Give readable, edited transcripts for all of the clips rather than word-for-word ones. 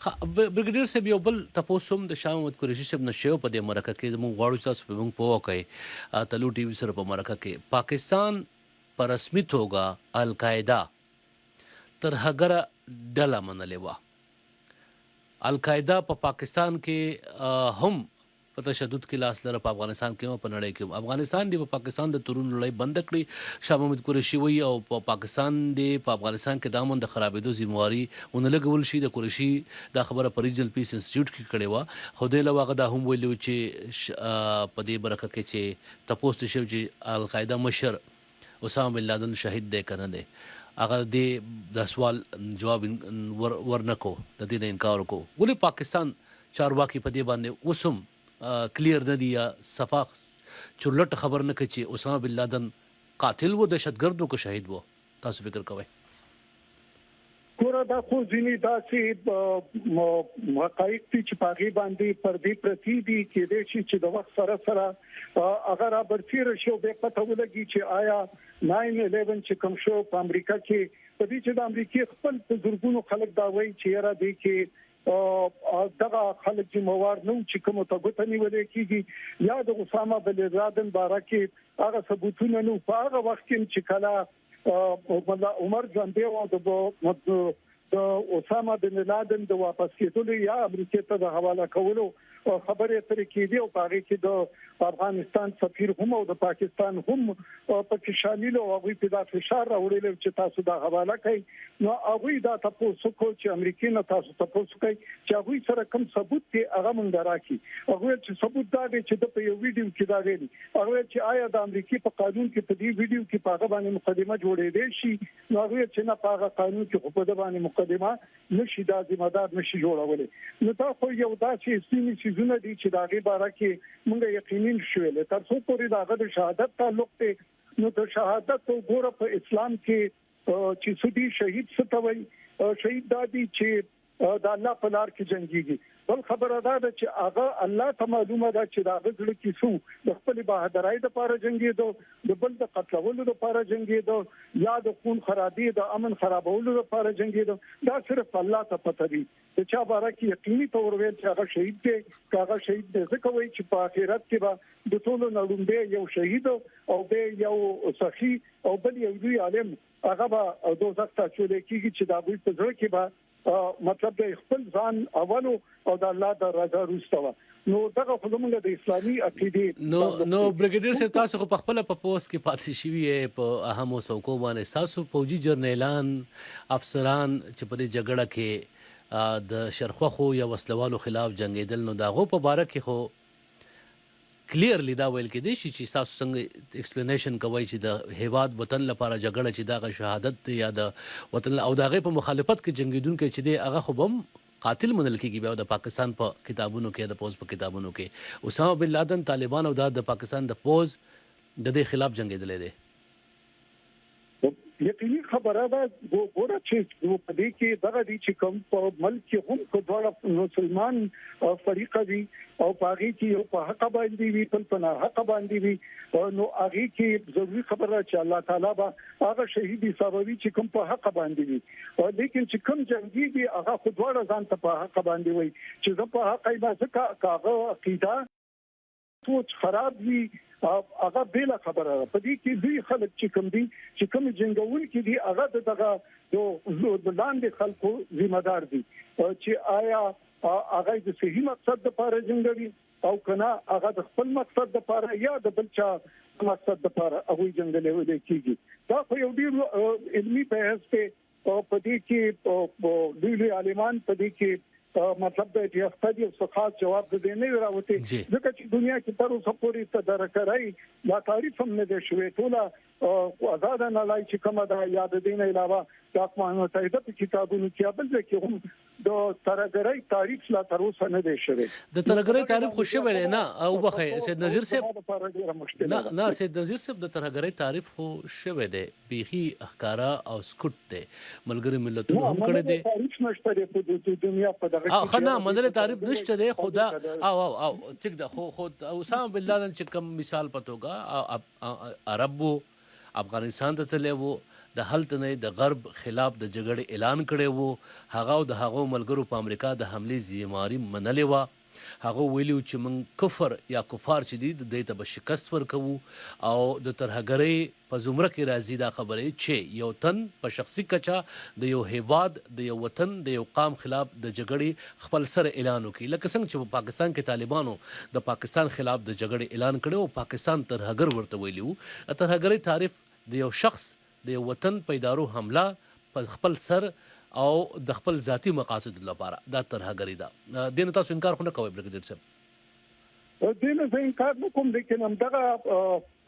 برګډیر صاحب یو بل تاسو هم د شاه محمود قریشي صاحب نشو په دې مرکه کې موږ غواړو تاسو په موږ پوه کړئ تلو ټي وي سره په مرکه کې پاکستان په رسمي توګه القاعده تر هغه ډله منلې وه القاعده په پاکستان کې هم په تشدد کې لاس لره په افغانستان کې هم په نړۍ کې هم افغانستان دی په پاکستان د تورون لړۍ بند کړي شاه محمود قریشي وایي او په پاکستان دی په افغانستان کې د امن د خرابېدو ذمہواري ونه لګول شي د قریشي دا خبره په ریجنل پیس انسټیټیوټ کې کړې وه خو دې له هغه دا هم ویلي و چې په دې برخه کې چې تپوس ته شوی چې القاعده مشر اسامه بن لادن شهید دی که نه دی هغه د سوال جواب ورنکو د دې نه انکار وکړو ولې پاکستان چارواکي په دې باندې اوس هم کلیر نه دی یا صفا چورلټ خبر نه کوي چې اسامه بن لادن قاتل و دهشتګرد و که شهید و تاسو فکر کوئ ګوره دا خو ځینې داسې حقایق دي چې په هغې باندې پردې پرتې دي کېدای شي چې د وخت سره سره هغه رابرسېره شي او بیا پته ولګي چې آیا 9/11 چې کوم شو په امریکا کې په دې چې د امریکې خپل په زرګونو خلک دا وایي چې یاره دې کې دغه خلک ذمہوار نه چې کوم ته ګوته نیولې کېږي یا د اسامه بن لادن باره کې هغه ثبوتونه نه په هغه وخت کې چې کله عمر ژوندی و د اسامه بن لادن د واپس کېدلو یا امریکا ته د حواله کولو خبرې ترې کېدي او هغه کې د افغانستان سفیر هم او د پاکستان هم پکې شامل او هغه په دا فشار راوړل چې تاسو دا حواله کړئ نو هغه دا تاسو کو چې امریکا نه تاسو تاسو کوي چې هغه سره کوم ثبوت دی هغه مونږ راکړي هغه چې ثبوت دا دی چې په یو ویډیو کې دا ویلي هغه چې آیا د امریکا په قانون کې په دې ویډیو کې په هغه باندې مقدمه جوړې شي نو هغه چې نه په هغه قانون کې په دې باندې مقدمه نشي دا ذمہدار نشي جوړولې نو دا خو یو داسې سیمه چیزونه دي چې دا غي باره کې مونږ یقیني شوې تر څو پورې دا د شهادت تعلق ته نو د شهادت وګوره په اسلام کې چې سودي شهید ستوي شهید دادی چې د الله په لار کې جنگيږي بل خبره ده چې هغه الله ته معلومه ده چې دا غزل کې سو د خپل بهادرۍ د لپاره جنگيدو د بل د قتلولو د لپاره جنگيدو یا د خون خرابي د امن خرابولو د لپاره جنگيدو دا صرف الله ته پته دي چې چا باره کې یقیني تور ویل چې هغه شهید دی هغه شهید دی ځکه وایي چې په آخرت کې به د ټولو نړۍ یو شهید او به یو سخی او بل یو لوی عالم هغه به دوزخ ته چولې کېږي چې دا دوی په ځړ کې به مطلب د خپل ځان اولو او د الله د رضا روستوا نو دغه خلمغه د اسلامي عقیده نو برګیډیر صاحب تاسو په خپل په پوسټ کې پاتې شوی په اهمو څوکو باندې تاسو فوجي جرنیلان افسران چې په دې جګړه کې د شرخوخو یا وسلوالو خلاف جنگیدل نو داغو په باره کې خو کلیرلی دا ویل کې دي چې تاسو څنګه ایکسپلینیشن کوي چې د هیواد وطن لپاره جګړه چې دا شهادت یا د وطن او دغه په مخالفت کې جنگیدونکو چې دی هغه خو بم قاتل منل کېږي بیا د پاکستان په کتابونو کې د پوز په کتابونو کې اسامه بن لادن طالبان او د پاکستان د پوز د دې خلاف جنگیدل دي یقیني خبره ده ګوره چې په دې کې دغه دي چې کوم په ملک کې هم کومه مسلمان فریق دي او پاغي کې یو په حق باندې وی په حق باندې وی نو هغه کې ضروري خبره چې الله تعالی به هغه شهیدي سببي چې کوم په حق باندې وي او لیکن چې کوم جنگي دي هغه خودوړه ځان ته په حق باندې وي چې زه په حق ایبه ځکه کاغه عقیده سوچ خراب وي هغه بل خبره په دې کې دوی خلک چې کوم دي چې کوم جنگول کې دي هغه دغه د لاندې خلکو ذمہ دار دي چې آیا هغه د صحیح مقصد لپاره جنگوي او کنه هغه د خپل مقصد لپاره یا د بل چا مقصد لپاره هغه جنگلې ودی کیږي دا خو یو ډیر علمي بحث ته په دې کې دوی عالمان په دې کې مطلب د اقتصادي او ثقافت جواب د نه راوته ځکه چې دنیا کې تر اوسه پورې تدارکای لا تعریف هم نه دی شوی ټول آزاد نه لای چې کومه د یاد دین علاوه د اقوام متحده په کتابونو کې بل ځکه هم د ترګرای تعریف لا تر اوسه نه دی شوی د ترګرای تعریف خو شوی نه او بخې سید نذیر صاحب نه سید نذیر صاحب د ترګرای تعریف خو شوی دی بيخي اخکارا او سکوت دی ملګری ملتونو هم کړی دی تعریف نشته په دنیا په دغه خنا مدل تعریف نشته دی خدا او ټیک ده خو اسامه بن لادن چې کوم مثال پتوګه عربو افغانستان ته تللی وو، د هلته نه د غرب خلاف د جګړې اعلان کړی وو. هغه او د هغو ملګرو په امریکا د حملې ذمہواري منلې وه. هغه ویلي وو چې موږ کفر یا کفار چې دي د دې ته به شکست ورکوو او د ترهګرۍ په زمره کې راځي دا خبرې چې یو تن په شخصي کچه د یو هیواد د یو وطن د یو قام خلاف د جګړې خپل سره اعلان وکړي، لکه څنګه چې په پاکستان کې طالبانو د پاکستان خلاف د جګړې اعلان کړی او پاکستان ترهګر ورته ویلي وو. ترهګرۍ تعریف د یو شخص د یو وطن په ادارو حمله په خپل سر او د خپل ذاتی مقاصد لپاره دا ترهګري ده. دین تاسو انکار خو نه کوئ بریګیډیر صاحب؟ دین زه انکار نه کوم، لیکن همدغه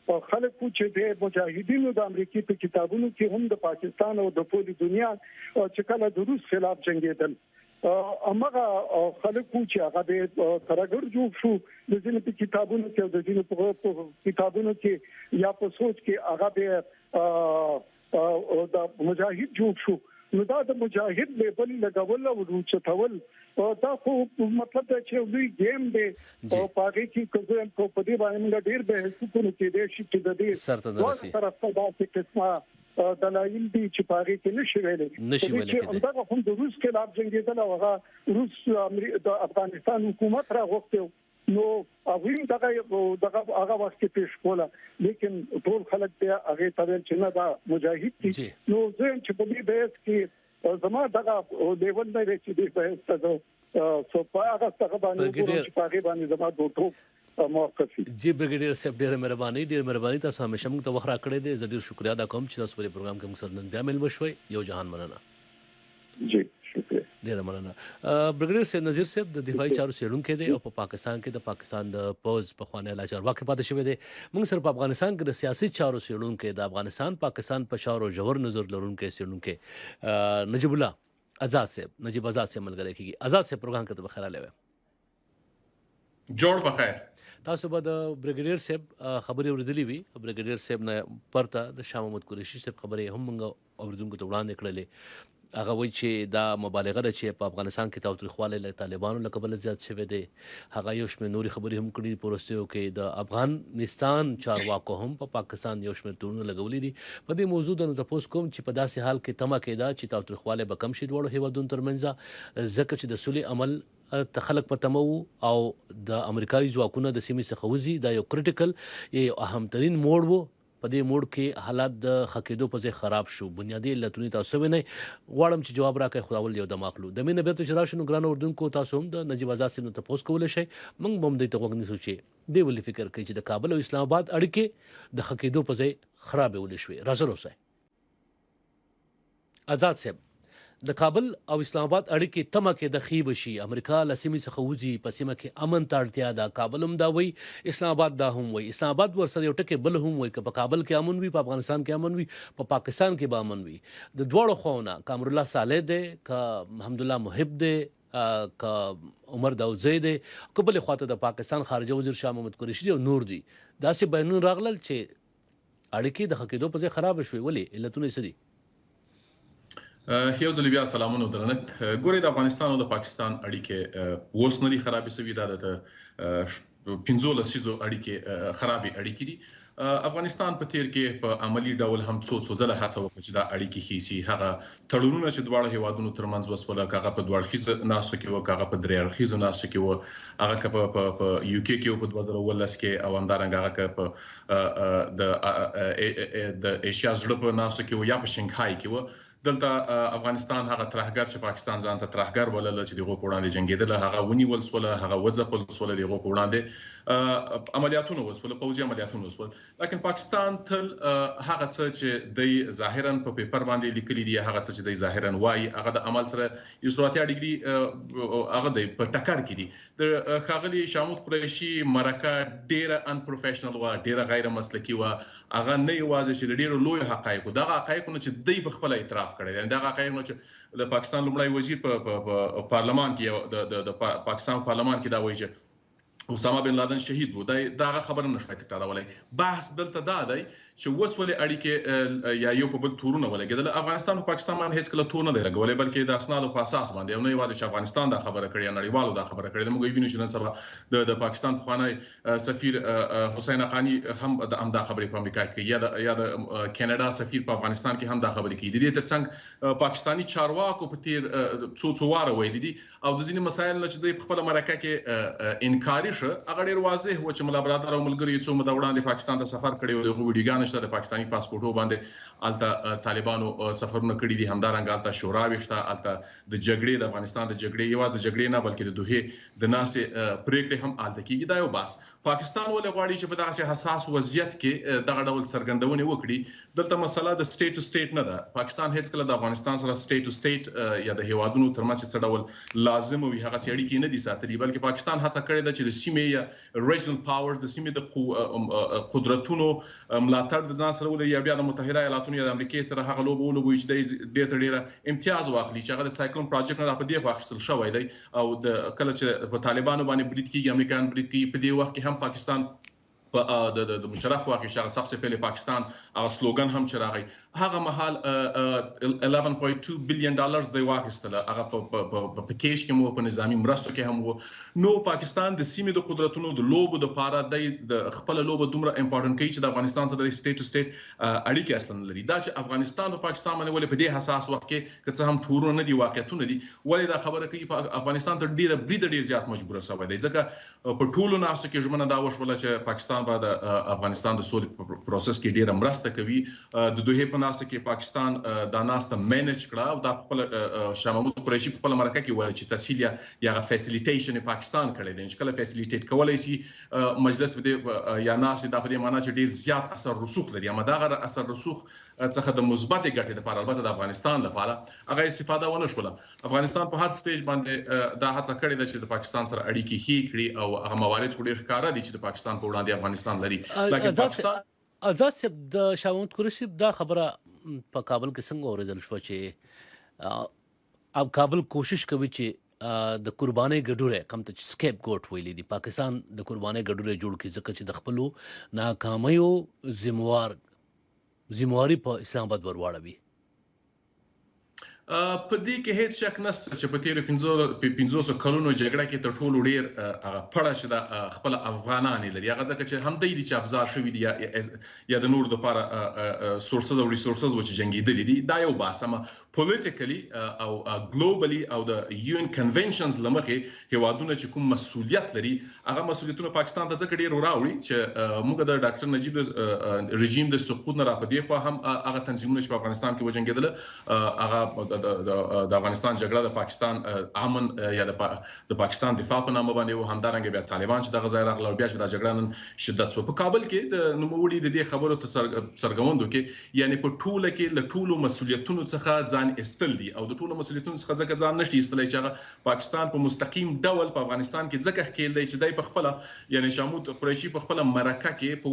خلک چې د مجاهدینو د امریکای په کتابونو کې هم د پاکستان او د ټولې دنیا چې کله د روس خلاف جنگیدل امغه خلک چې هغه د ترهګر جوړ شو د ځینې په کتابونو کې او د ځینې په کتابونو کې یا په سوچ کې هغه د مجاهد جوړ شو. نو دا د مجاهد لیبل لګول او روچتول دا خو مطلب دا چې لوی گیم دی او پاره کې کوم په دې باندې ډېر به هڅونه کې دي چې د دې سرته طرفه دا چې قسمه دلایل دي چې پاره کې نشي ویلې دا هم د روس خلاف جنگیدل او هغه روس د افغانستان حکومت را غوښتو. نو هغه دغه هغه وخت کې پیش کوله، لیکن ټول خلک بیا هغه ته چې نه دا مجاهد دي. نو زه چې په دې بحث کې زما دغه لیول نه رسېږي د بحث ته سو په هغه څه باندې چې پاګې باندې زما دوه موقف جی بریګیډیر صاحب ډېر مهرباني تاسو همیشه موږ ته وخت راکړی دی. زه ډېر شکریا ادا کوم چې تاسو په پروګرام کې موږ سره نن بیا مل وشوي. یو جهان مننه. جی شکریہ. ډیره مننه. بریګیډیر صاحب نذیر صاحب د دفاعي چارو څېړونکی دی او په پاکستان کې د پاکستان د پوز پخوانی اعلی چارواکي پاتې شوی دی. موږ سره په افغانستان کې د سیاسي چارو څېړونکی د افغانستان پاکستان په چارو ژور نظر لرونکی څېړونکی نجیب الله آزاد صاحب ملګری کیږي. آزاد صاحب پروګرام کې بخیر راغلی. جوړ بخیر. تاسو به د بریګیډیر صاحب خبرې اوریدلې وي. بریګیډیر صاحب نه پرته د شاه محمود قریشي صاحب خبرې هم موږ اوریدونکو ته وړاندې کړلې. هغه وایي چې دا مبالغه ده چې په افغانستان کې تاوتریخوالی له طالبانو له کبله زیات شوی دی. هغه یو شمېر نورې خبرې هم کړي په وروستیو کې. د افغانستان چارواکو هم په پاکستان یو شمېر تورونه لګولي دي. په دې موضوع د نو تپوس کوم چې په داسې حال کې تمه کېده چې تاوتریخوالی به کم شي دواړو هیوادونو ترمنځ، ځکه چې د سولې عمل ته خلک په تمه وو او د امریکایي ځواکونه د سیمې څخه وځي. دا یو کریټیکل یو اهمترین موړ وو. په دې موړ کې حالات د خکېدو په ځای خراب شو. بنیادي علتونه تاسو وینئ. غواړم چې جواب راکړئ. خداول یو دم اخلو د مینه بیرته چې راشو نو ګرانو اردوونکو تاسو هم د نجیب آزاد صاحب نه تپوس کولی شئ. موږ به هم دې ته غوږ نیسو چې دې ولې فکر کوي چې د کابل او اسلام آباد اړیکې د خکېدو په ځای خرابې ولې شوې. راځه اوسئ. آزاد صاحب د کابل او اسلام آباد اړیکې تمه کې د خیب شي. امریکا له سیمې څخه وځي. په سیمه کې امن ته اړتیا ده. کابل هم دا وایي، اسلام آباد دا هم وایي. اسلام آباد ورسره یو ټکی بل هم وایي که په کابل کې امن وي، په افغانستان کې امن وي، په پاکستان کې به امن وي. د دواړو خواونه که امرالله صالح دی، که حمدالله محب دی، که عمر داودزی دی، که بلې خواته د پاکستان خارجه وزیر شاه محمود قریشي دی او نور دي، داسې بیانونه راغلل چې اړیکې د ښه کېدو په ځای خرابه شوې. ولې علتونه یې څه دي؟ یو ځل بیا سلامونه درنښت. ګورې د افغانستان او د پاکستان اړیکې اوس نه دي خرابې شوي. دا د 15 لسیزو اړیکې خرابې اړیکې دي. افغانستان په تیر کې په عملی ډول هم څو ځله هڅه وکړه چې دا اړیکې ښې شي. هغه تړونونه چې دواړو هیوادونو ترمنځ وسوله، هغه په دوه اړخیزه ناستو کې وو، هغه په درې اړخیزه ناستو کې وو، هغه په یو کې کې په 2019 کې او همدارنګه هغه په د ایشیا زړه په ناستو کې وو یا په شنګهای کې وو. دلته افغانستان هغه ترهګر چې پاکستان ځان ته ترهګر بلل چې دغه وړاندې جنگیدل، هغه ونیول سوله، هغه وځپل سوله، دغه وړاندې عملیاتونه وسول، پوځي عملیاتونه وسول. لیکن پاکستان تل هغه څه چې د ظاهرا په پیپر باندې لیکلي دي، هغه څه چې د ظاهرا وایي، هغه د عمل سره یو سوراتي ډیګري هغه د په ټکر کې دي. د خاغلی شاه محمود قریشي مرکه ډیره ان پروفیشنل و، ډیره غیر مسلکي و. هغه نه یوازې چې د ډیرو لوی حقایقو دغه حقایقونه چې دوی په خپل اعتراف کړی دي، دغه حقایقونه چې د پاکستان لومړی وزیر په پارلمان کې د پاکستان پارلمان کې دا وایي چې اسامه بن لادن شهید وو دا خبره نشوي تکرارولای. بحث دلته دا دی چې اوس ولې اړیکې یا یو په بل تورونه ولګېدل. افغانستان او پاکستان باندې هیڅ کله تور نه دی لګولې، بلکې د اسنادو په اساس باندې، او نه یوازې چې افغانستان دا خبره کړې، نړیوالو دا خبره کړې. موږ وینو چې نن سبا د پاکستان پخوانی سفیر حسین حقانی هم دا خبرې په امریکا کې یا د کینیډا سفیر په افغانستان کې هم دا خبرې کوي. د دې ترڅنګ پاکستانی چارواکو په تیر څو واره ویلي دي، او د ځینې مسایل نه چې د خپل مرکه کې انکاري هغه ډیر واضح و چې ملا برادر او ملګری څو مده وړاندې پاکستان ته سفر کړی و، د ویډیوګانو شته د پاکستاني پاسپورټو باندې الته طالبانو سفرونه کړی دي، همدارنګه الته شوراوي شته، الته د جګړې د افغانستان د جګړې یوازې د جګړې نه بلکې د دوه د ناسې پریکړې هم الته کیږي. دا یو بس پاکستان ولې غواړي چې په دغه حساس وضعیت کې دغه ډول څرګندونه وکړي. دلته مسله د سټیټ ټو سټیټ نه ده. پاکستان هیڅ کله د افغانستان سره سټیټ ټو سټیټ یا د هیوادونو ترمنځ څه ډول لازم وي هغه اړیکې نه دي ساتلي، بلکې پاکستان هڅه کړې ده چې د سیمې یا ریجنل پاورز د سیمې د قدرتونو ملاتړ د ځان سره ولري، یا بیا د متحده ایالاتونو یا د امریکای سره هغه لوبه ولوبوي چې د دې ته ډیره امتیاز واخلي، چې هغه د سایکلون پروجیکټ نه په دې واخیستل شوی دی. او د کله چې په طالبانو باندې برید کیږي، امریکایان برید کوي، په دې وخت کې هم پاکستان د مشرف واقع شغه सबसे पहले پاکستان هغه سلوګان هم چراغي هغه مهال $11.2 بلین دی واخیستل، هغه په پیکیج کې مو په نظامی مرستو کې هم وو. نو پاکستان د سیمې د قدرتونو د لوبو د پاره د خپل لوبو دومره امپورټنت کوي چې د افغانستان سره د سټیټ ټو سټیټ اړیکې اصلا لري. دا چې افغانستان او پاکستان باندې ولې په دې حساس وخت کې که څه هم تورونه نه دي، واقعیتونه دي، ولې دا خبره کوي په افغانستان ته ډیر زیات مجبور شوی دی. ځکه په ټولو ناسو کې ژمنه دا وشوله چې پاکستان به د افغانستان د سولې پروسس کې ډیره مرسته کوي. د دوه په ناسه کې پاکستان دا ناسته مینج کړه، او دا خپل شاه محمود قریشي په خپل مرکه کې وایي چې تسهیل یا فیسیلیټیشن پاکستان کړی دی، چې کله فیسیلیټیټ کولای شي مجلس په یا ناسه د په دې معنی چې ډیر زیات اثر رسوخ لري. اما دا اثر رسوخ څخه د مثبت ګټې لپاره، البته د افغانستان لپاره هغه استفاده ونه شوله. افغانستان په هر سټیج باندې دا هڅه کړې ده چې د پاکستان سره اړیکې ښې کړي، او هغه موارد ډېر ښکاره دي چې د پاکستان په وړاندې افغانستان لري. لکه پاکستان آزاد صاحب د شاه محمود قریشي دا خبره په کابل کې څنګه اوریدل شو چې اب کابل کوشش کوي چې د قربانۍ ګډوره کم ته سکیپ ګوټ ویلي دي، پاکستان د قربانۍ ګډوره جوړ کړي ځکه چې د خپلو ناکامیو ذمہواری په اسلام آباد ورواړوي. په دې کې هیڅ شک نشته چې په تیر 500 کلونو جګړه کې تر ټولو ډیر هغه پړه چې د خپل افغانان لري، هغه ځکه چې هم د دې چې ابزار شوی دي یا د نور د لپاره سورسز او ریسورسز و چې جنگیدل دي. دا یو باسمه پولیټیکلی او ګلوبلی او د یو ان کنونشنز لمخې هیوادونه چې کوم مسولیت لري، هغه مسولیتونه پاکستان ته ځکه ډیر وراوړي چې موږ د ډاکټر نجیب رژیم د سقوط نه را پدې خو هم هغه تنظیمونه چې په افغانستان کې وجنګیدل، هغه د افغانستان جګړه د پاکستان امن یا د پاکستان دفاع په نامه باندې، او همدارنګه بیا طالبان چې دغه ځای راغله، بیا چې د جګړه نن شدت سو په کابل کې د نوموړي د دې خبرو ته سرګوندو کې، یعنی په ټوله کې له ټولو مسولیتونو څخه ځان استل دي، او د ټولو مسولیتونو څخه ځکه ځان نشي استلای چې هغه پاکستان په مستقیم ډول په افغانستان کې ځکه ښکېل دی چې دای په خپل یعنی شاه محمود قریشي په خپل مرکه کې په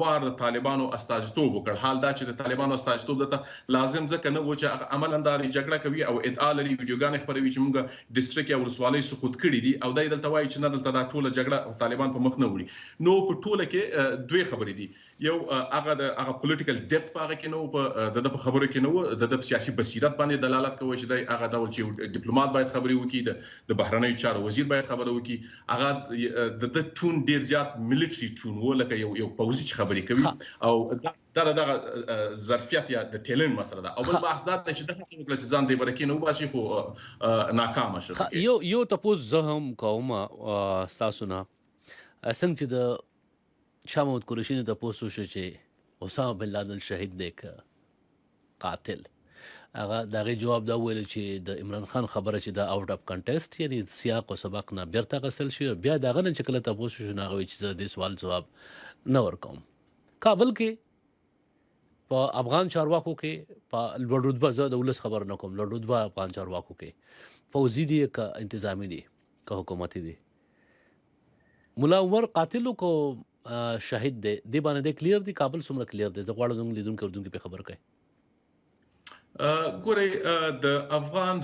وار د طالبانو استازیتوب وکړ. حال دا چې د طالبانو استازیتوب دته لازم ځکه نه و چې عملاً دا جګړه کوي او ادعا لري، ویډیوګانې خبروي چې موږ ډیسټریکټ یا ولسوالۍ سقوط کړي دي، او دای دلته وایي چې نه دلته دا ټوله جګړه طالبان په مخ نه وړي. نو په ټوله کې دوه خبرې دي، یو هغه پولیټیکل ډیپث په هغه کې نو په خبرو کې نو د سیاسي بصیرت باندې دلالت کوي چې دای هغه ډول چې ډیپلوماټ باید خبري وکړي، د بهرنیو چارو وزیر باید خبري وکړي، هغه د ټون ډیر زیات ملټری ټون ولکه یو پوزي چې خبري کوي، او دا ظرفیت یا د ټیلنټ مسله ده. او بل بحث دا چې د هڅه وکړه چې ځان دې برکې نو باسي خو ناکام شو. یو تاسو زه هم کوم تاسو نه څنګه چې د شاه محمود قریشي ته تاسو شو چې اسامه بن لادن شهید دی قاتل، هغه دغه جواب دا ویل چې د عمران خان خبره چې دا آوټ اف کنټیسټ یعنی سیاق او سبق نه بیرته غسل شي، بیا دغه نه چې کله تاسو شو نه غوي چې د سوال جواب نه ورکوم. کابل کې په افغان چارواکو کې په لوړ رتبه زه د ولس خبر نه کوم، لوړ رتبه افغان چارواکو کې فوزي دي که انتظامی دي که حکومتي دي. مولا عمر قاتلو کو شهید دی دی باندې کلیر دی، کابل څومره کلیر دی؟ زه غواړم زموږ لیدونکو په خبر کړئ. ګورئ د افغان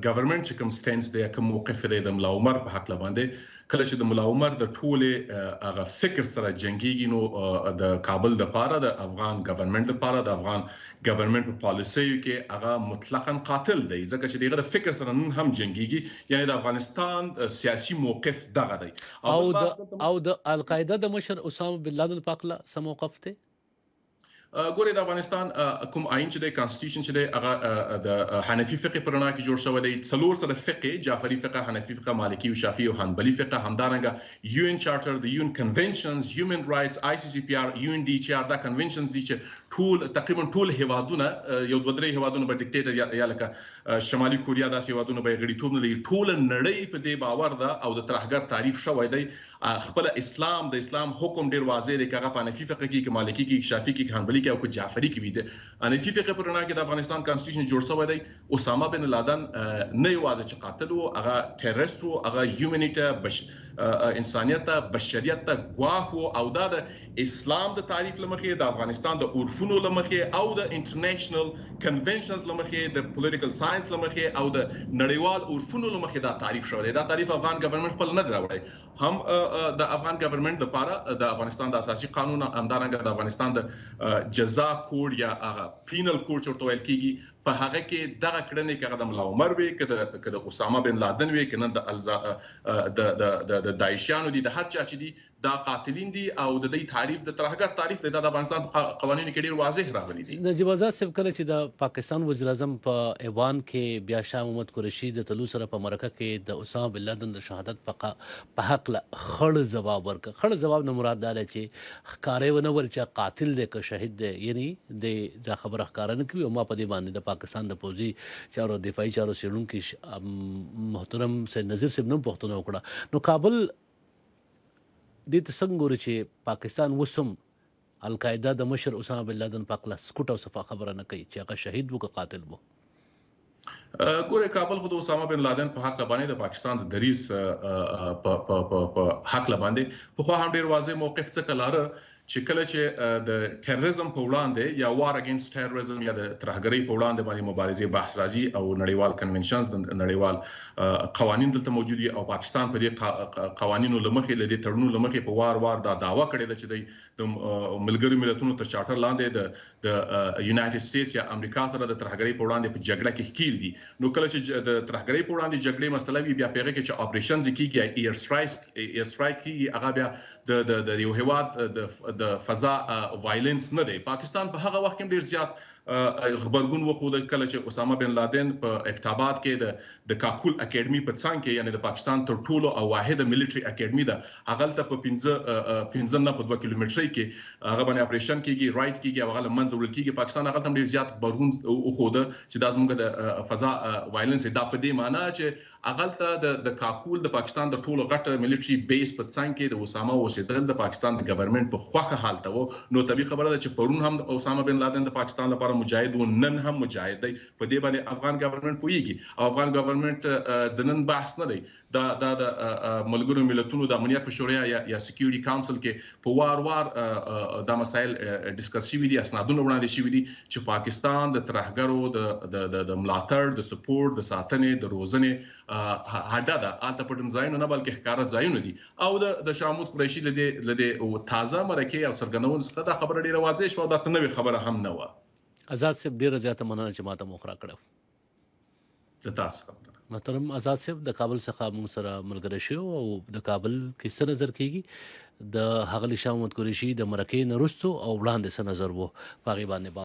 ګورنمنت چې کوم سټینس دی کوم موقف دی د ملا عمر په حق باندې کله چې د ملا عمر د ټوله هغه فکر سره جنگيږي نو د کابل د پاره د افغان ګورنمنت لپاره د افغان ګورنمنت په پالیسي کې هغه مطلقاً قاتل دی ځکه چې دغه فکر سره نن هم جنگيږي یعنی د افغانستان سیاسي موقف دغه دی او د القاعده د مشر اسامه بن لادن په اړه څه موقف دی؟ ګورې د افغانستان کوم آئین چې د کانسټیټیوشن چې د هغه د حنفي فقه پر رڼا کې جوړ شوی دی څلور سره فقه جعفری فقه حنفي فقه مالکی او شافعي او حنبلي فقه همدارنګه یو ان چارټر د یو ان کنونشنز هیومن رائټس آی سی سی پی آر یو ان ډي چې ار دا کنونشنز دي چې ټول تقریبا ټول هیوادونه یو دوه درې هیوادونه به ډیکټیټر یا لکه شمالي کوریا داسې هیوادونه به غړیتوب نه لري ټول نړۍ په دې باور ده او د ترهګر تعریف شوی دی خپل اسلام د اسلام حکم ډیر واضح دی کغه په حنفي فقه کې مالکی کې شافعي کې حنبلي کې او جعفری کې وي د حنفي فقه پر رڼا کې د افغانستان کانسټیټیوشن جوړ شوی دی اسامه بن لادن نه یوازې چې قاتل وو هغه ټیرریست وو هغه هیومنیټي انسانیت ته بشریت ته ګواښ وو او دا د اسلام د تعریف لمخې د افغانستان د عرفونو لمخې او د انټرنیشنل کنونشنز لمخې د پولیټیکل ساينس لمخې او د نړیوال عرفونو لمخې دا تعریف شوی دی دا تعریف افغان ګورنمنت خپل نه راوړی هم د افغان ګورنمنت لپاره د افغانستان د اساسي قانون همدارنګه د افغانستان د جزا کوډ یا هغه پینل کوډ چې ورته ویل کیږي په هغه کې دغه کړنې کې د ملا عمر وی کې د اسامه بن لادن وی کې د داعشیانو دي د هر چا چې دي دا قاتلین دي او د دې تعریف د ترهګر تعریف د افغانستان قوانینو کې ډیر واضح راغلي دي نجیب آزاد صاحب کله چې د پاکستان وزیر اعظم په ایوان کې بیا شاه محمد قریشي د تلو سره په مرکه کې د اسامه بن لادن د شهادت په حق خړ جواب ورکړ خړ جواب نه مراد دا چې ښکارې ونه ور چې قاتل دی که شهید دی یعنی د خبره ښکارا نه کوي او ما په دې باندې د پاکستان د پوځي چارو دفاعي چارو څیړونکي محترم سید نذیر صاحب نن پوښتنه وکړه نو کابل دې ته څنګه ګوري چې پاکستان وسم القاعده د مشر اسامه بن لادن په اړه سکوت او صفا خبره نه کوي چې هغه شهید وو که قاتل وو ګوره کابل خو د اسامه بن لادن په حق باندې د پاکستان د دریس په حق باندې په خو هم ډیر واضح موقف څخه لاره چې کله چې د ټیرریزم په وړاندې یا وار اگینست ټیرریزم یا د ترهګرۍ په وړاندې باندې مبارزې بحث راځي او نړیوال کنونشنز د نړیوال قوانین دلته موجود دي او پاکستان په دې قوانینو لمخې لدې تړونو لمخې په وار دا داوا کړې ده چې د ملګرو ملتونو تر چارټر لاندې د یونایټډ سټیټس یا امریکا سره د ترهګرۍ په وړاندې په جګړه کې ښکیل دي نو کله چې د ترهګرۍ په وړاندې جګړې مسله وي بیا پیغه کې چې اپریشنز کیږي ایر سټرایک کیږي هغه بیا د یو هیواد د فضا وایلنس نه دی پاکستان په هغه وخت کې ډیر زیات خبرګون وخود کله چې اسامه بن لادن په اکتابات کې د کاکول اکیډمي په څنګ کې یعنی د پاکستان تر ټولو او واحده ملټری اکیډمي ده هغه ته په 15 نه په 2 کیلومترۍ کې هغه باندې اپریشن کیږي رائټ کیږي او هغه منځ وړل کیږي پاکستان هغه هم ډیر زیات خبرګون وخود چې د زموږ د فضا وایلنس دا په دې معنی چې هغه ته د کاکول د پاکستان د ټولو غټ ملټری بیس په څنګ کې د اسامه اوسېدل د پاکستان د ګورنمنت په خوخه حالت وو نو طبي خبره ده چې پرون هم اسامه بن لادن د پاکستان لپاره مجاهد و نن هم مجاهد دی په دې باندې افغان ګورنمنت پوېږي او افغان ګورنمنت د نن بحث نه دی دا د ملګرو ملتونو د امنیت په شورا یا سکیورټي کونسل کې په وار دا مسایل ډیسکس شوي دي اسنادونه وړاندې شوي دي چې پاکستان د ترهګرو د ملاتړ د سپورټ د ساتنې د روزنې هډه ده الته پټم ځایونه نه بلکې ښکارا ځایونه دي او د شاه محمود قریشي لدې او تازه مرکه او څرګندون څخه دا خبره ډیره واضح شوه دا څه نوې خبره هم نه و آزاد صاحب ډیره زیاته مننه چې ماته مخ راکړو د تاسو محترم آزاد صاحب د کابل څخه موږ سره ملګری شو او د کابل کې څه نظر کیږي د هغه شاه محمود قریشي د مرکې نه وروسته او وړاندې څه نظر وو په هغې باندې